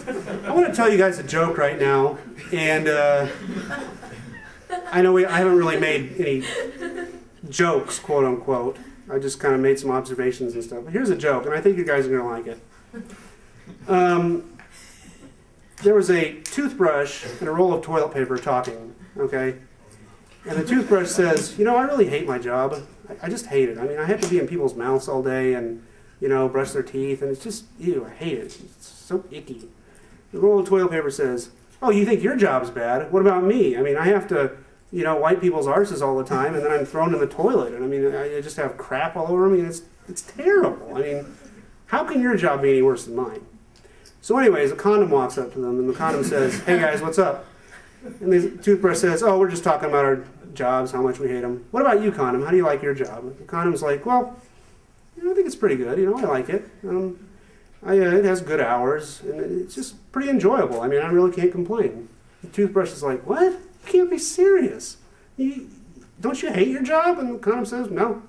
I want to tell you guys a joke right now, and I know I haven't really made any jokes, quote unquote. I just kind of made some observations and stuff. But here's a joke, and I think you guys are going to like it. There was a toothbrush and a roll of toilet paper talking, okay? And the toothbrush says, you know, I really hate my job. I just hate it. I mean, I have to be in people's mouths all day and, you know, brush their teeth, and it's just, ew, I hate it. It's so icky. The roll of toilet paper says, oh, you think your job's bad? What about me? I mean, I have to, you know, wipe people's arses all the time, and then I'm thrown in the toilet, and I mean, I just have crap all over me, and it's terrible. I mean, how can your job be any worse than mine? So anyways, a condom walks up to them, and the condom says, hey guys, what's up? And the toothbrush says, oh, we're just talking about our jobs, how much we hate them. What about you, condom? How do you like your job? And the condom's like, well, you know, I think it's pretty good. You know, I like it. It has good hours, and it's just pretty enjoyable. I mean, I really can't complain. The toothbrush is like, what? You can't be serious. Don't you hate your job? And the condom says, no.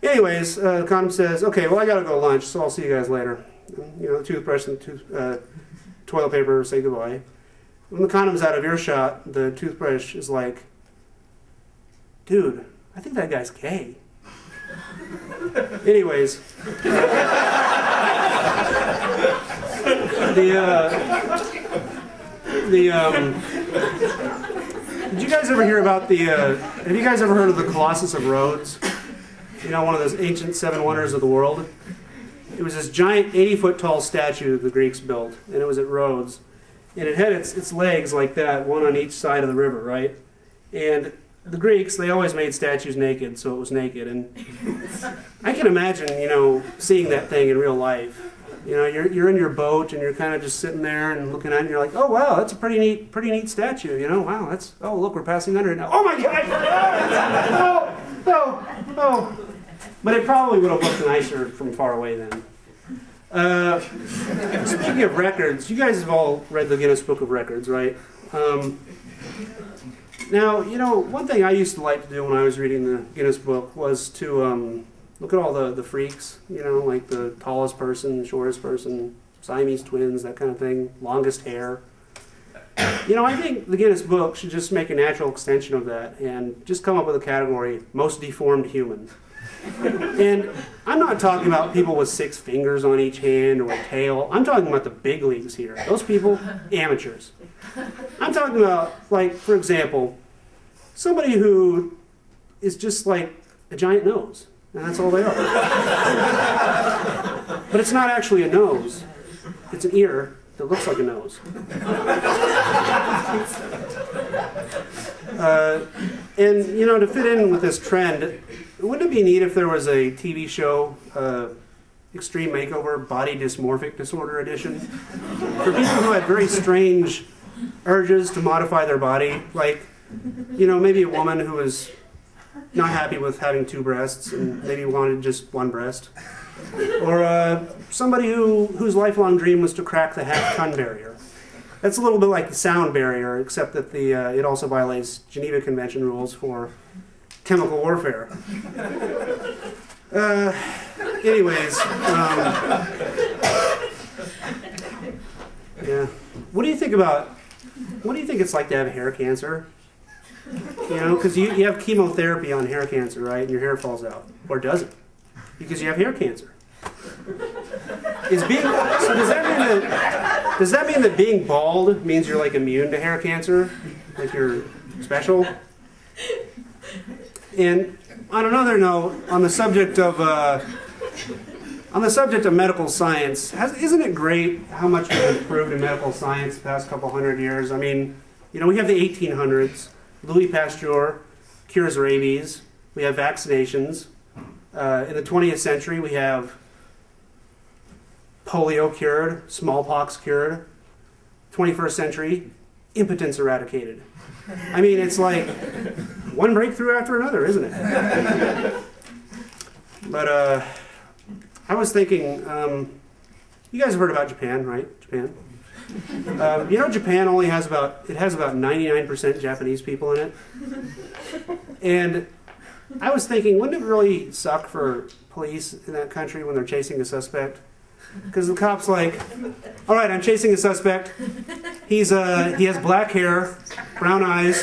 Anyways, the condom says, okay, well, I got to go to lunch, so I'll see you guys later. And, you know, the toothbrush and the toilet paper say goodbye. When the condom's out of earshot, the toothbrush is like, dude, I think that guy's gay. Anyways, did you guys ever hear about have you guys ever heard of the Colossus of Rhodes? You know, one of those ancient seven wonders of the world? It was this giant 80-foot tall statue the Greeks built, and it was at Rhodes. And it had its legs like that, one on each side of the river, right? And the Greeks, they always made statues naked, so it was naked. And I can imagine, you know, seeing that thing in real life. You know, you're in your boat and you're kind of just sitting there and looking at it, and you're like, oh wow, that's a pretty neat statue. You know, wow, oh look, we're passing under it now. Oh my God! No! But it probably would have looked nicer from far away then. Speaking of records, you guys have all read the Guinness Book of Records, right? Now, you know, one thing I used to like to do when I was reading the Guinness Book was to look at all the freaks, you know, like the tallest person, shortest person, Siamese twins, that kind of thing, longest hair. You know, I think the Guinness Book should just make a natural extension of that and just come up with a category, most deformed human. And I'm not talking about people with 6 fingers on each hand or a tail. I'm talking about the big leagues here. Those people, amateurs. I'm talking about, like, for example, somebody who is just like a giant nose. And that's all they are. But it's not actually a nose. It's an ear that looks like a nose. And, you know, to fit in with this trend, wouldn't it be neat if there was a TV show, Extreme Makeover Body Dysmorphic Disorder Edition, for people who had very strange urges to modify their body, like, you know, maybe a woman who was not happy with having 2 breasts and maybe wanted just 1 breast, or somebody whose lifelong dream was to crack the half-ton barrier. That's a little bit like the sound barrier, except that it also violates Geneva Convention rules for chemical warfare. Anyways, yeah. What do you think it's like to have hair cancer? You know, because you have chemotherapy on hair cancer, right? And your hair falls out. Or does it? Because you have hair cancer. So does that mean that being bald means you're like immune to hair cancer? Like you're special? And on another note, on the subject of medical science, isn't it great how much we've improved in medical science the past couple hundred years? I mean, you know, we have the 1800s, Louis Pasteur cures rabies, we have vaccinations. In the 20th century, we have polio cured, smallpox cured. 21st century, impotence eradicated. I mean, it's like one breakthrough after another, isn't it? But I was thinking, you guys have heard about Japan, right? Japan. You know, Japan only has about 99% Japanese people in it. And I was thinking, wouldn't it really suck for police in that country when they're chasing a suspect Because the cop's like, all right, I'm chasing a suspect. He has black hair, brown eyes.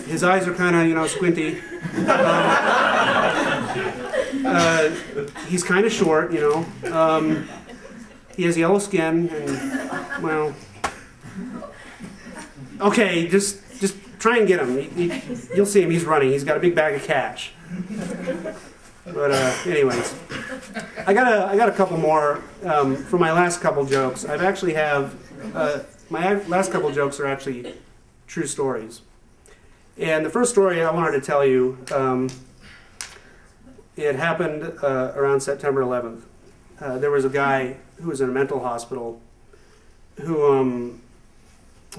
His eyes are kind of, you know, squinty. He's kind of short, you know. He has yellow skin, and, well, okay, just try and get him. You'll see him. He's running. He's got a big bag of cash. But anyways, I got a couple more for my last couple jokes. I've actually have my last couple jokes are actually true stories. And the first story I wanted to tell you, it happened around September 11th. There was a guy who was in a mental hospital who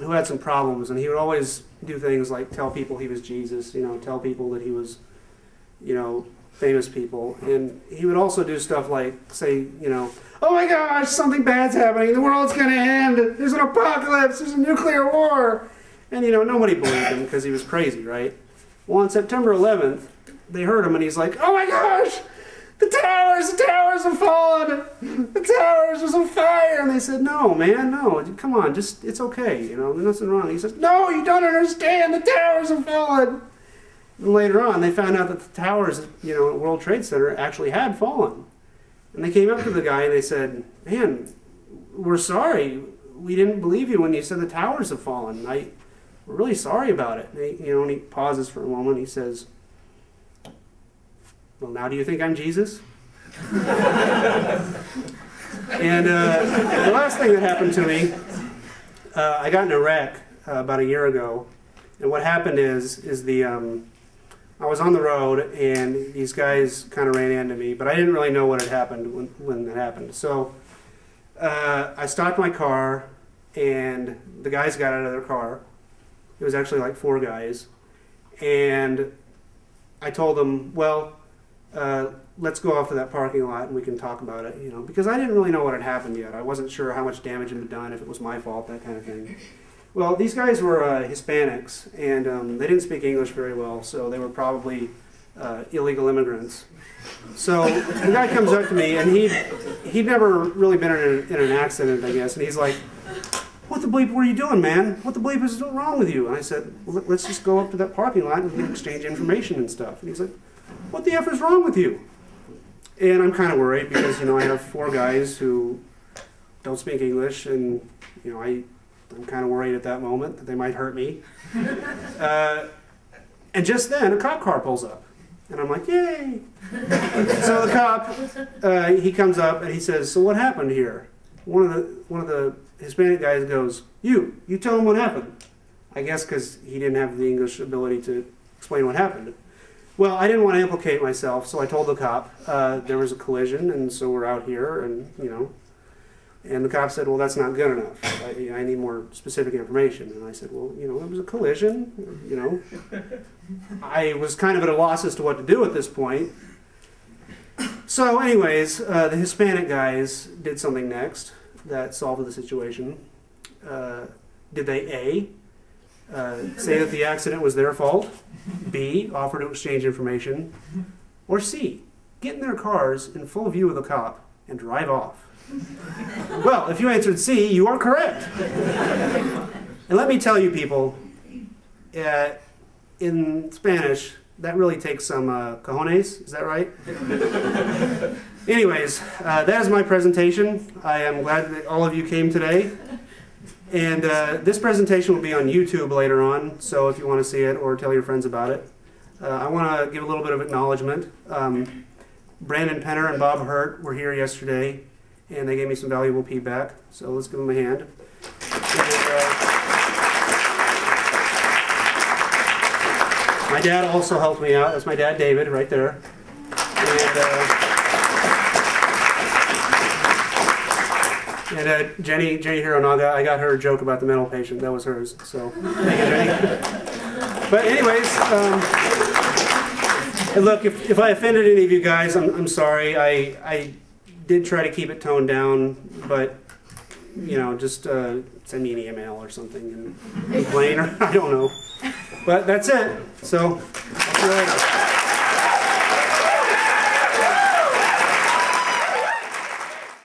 had some problems, and he would always do things like tell people he was Jesus, you know, tell people that he was, you know, famous people. And he would also do stuff like say, you know, oh my gosh, something bad's happening, the world's going to end, there's an apocalypse, there's a nuclear war. And, you know, nobody believed him because he was crazy, right? Well, on September 11th, they heard him, and he's like, oh my gosh, the towers have fallen, the towers are on fire. And they said, no, man, no, come on, just, it's okay, you know, there's nothing wrong. He says, no, you don't understand, the towers have fallen. And later on, they found out that the towers, you know, at World Trade Center actually had fallen. And they came up to the guy and they said, man, we're sorry, we didn't believe you when you said the towers have fallen. We're really sorry about it. And he, you know, and he pauses for a moment, he says, well, now do you think I'm Jesus? And the last thing that happened to me, I got in a wreck about a year ago, and what happened is I was on the road, and these guys kind of ran into me, but I didn't really know what had happened when it happened. So I stopped my car, and the guys got out of their car. It was actually like 4 guys, and I told them, well, let's go off to that parking lot and we can talk about it, you know, because I didn't really know what had happened yet. I wasn't sure how much damage had been done, if it was my fault, that kind of thing. Well, these guys were Hispanics, and they didn't speak English very well, so they were probably illegal immigrants. So the guy comes up to me, and he'd never really been in an accident, I guess, and he's like, what the bleep were you doing, man? What the bleep is wrong with you? And I said, well, let's just go up to that parking lot and we can exchange information and stuff. And he's like, what the F is wrong with you? And I'm kind of worried because, you know, I have 4 guys who don't speak English, and, you know, I'm kind of worried at that moment that they might hurt me. And just then, a cop car pulls up. And I'm like, yay! So the cop, he comes up and he says, so what happened here? One of the Hispanic guys goes, you tell him what happened. I guess because he didn't have the English ability to explain what happened. Well, I didn't want to implicate myself, so I told the cop there was a collision, and so we're out here, and, you know. And the cop said, well, that's not good enough. I need more specific information. And I said, well, you know, it was a collision, you know. I was kind of at a loss as to what to do at this point. So anyways, the Hispanic guys did something next that solved the situation. Did they A, say that the accident was their fault, B, offer to exchange information, or C, get in their cars in full view of the cop and drive off? Well, if you answered C, you are correct. And let me tell you, people, in Spanish, that really takes some cojones, is that right? Anyways, that is my presentation. I am glad that all of you came today. And this presentation will be on YouTube later on, so if you want to see it or tell your friends about it. I want to give a little bit of acknowledgement. Brandon Penner and Bob Hurt were here yesterday, and they gave me some valuable feedback, so let's give them a hand. And, my dad also helped me out. That's my dad, David, right there. And Jenny Hironaga, I got her a joke about the mental patient. That was hers. So thank you, Jenny. But anyways, and look, if I offended any of you guys, I'm sorry. I did try to keep it toned down, but you know, just send me an email or something and complain, or I don't know. But that's it. So, I'll see you later.